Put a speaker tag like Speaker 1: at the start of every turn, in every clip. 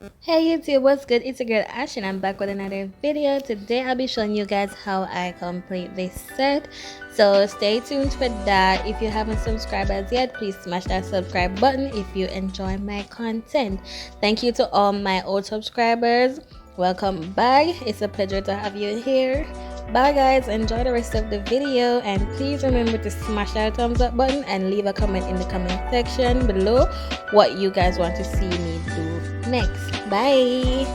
Speaker 1: Hey YouTube, what's good? It's your girl Ash and I'm back with another video. Today I'll be showing you guys how I complete this set. So stay tuned for that. If you haven't subscribed as yet, please smash that subscribe button if you enjoy my content. Thank you to all my old subscribers. Welcome back. It's a pleasure to have you here. Bye guys, enjoy the rest of the video and please remember to smash that thumbs up button and leave a comment in the comment section below what you guys want to see me do next. Bye.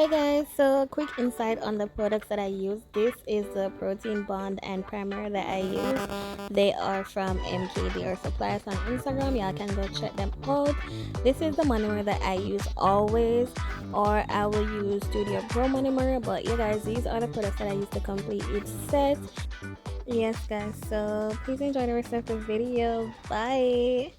Speaker 1: Hey guys, so quick insight on the products that I use. This is the protein bond and primer that I use. They are from MKD or suppliers on Instagram. Y'all can go check them out. This is the monomer that I use always, or I will use Studio Pro monomer. But yeah guys, these are the products that I use to complete each set. Yes guys, so please enjoy the rest of the video. Bye.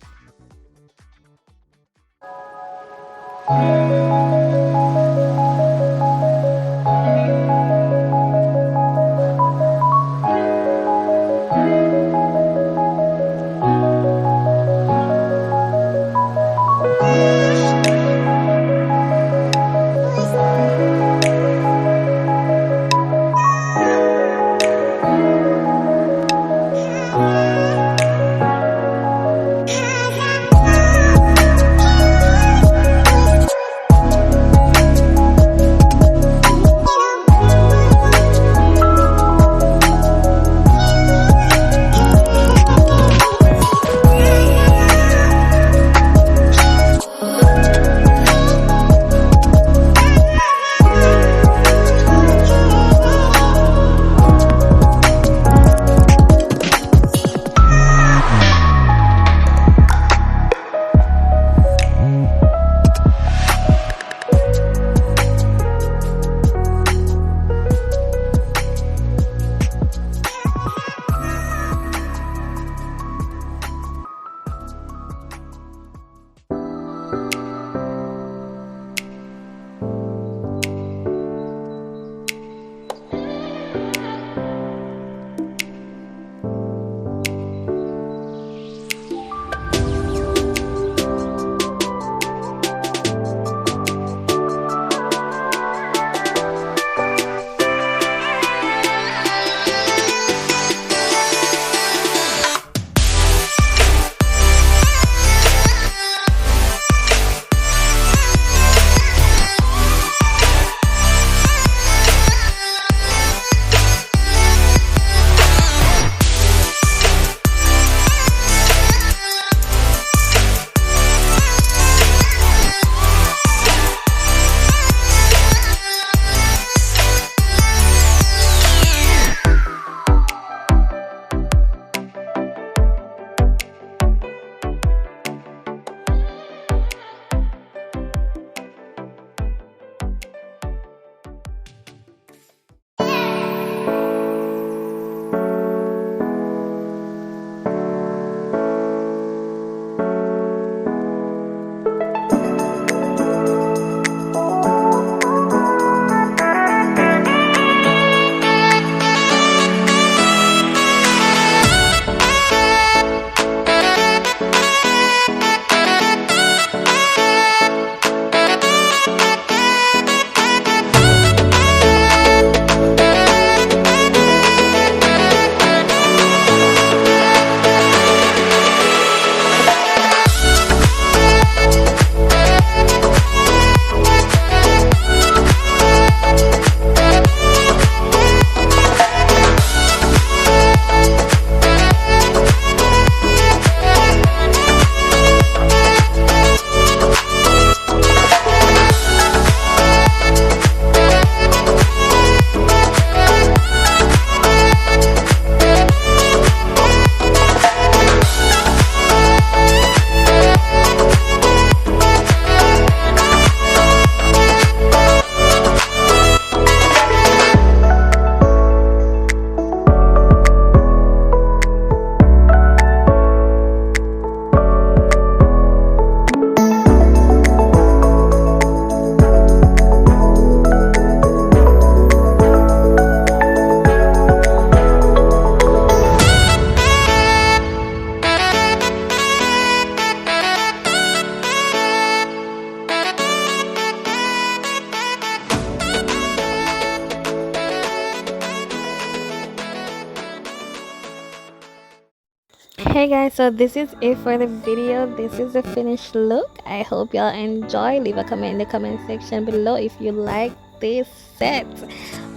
Speaker 1: Okay guys, so this is it for the video. This is the finished look. I hope y'all enjoy. Leave a comment in the comment section below if you like this set.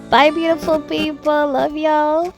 Speaker 1: Bye beautiful people, love y'all.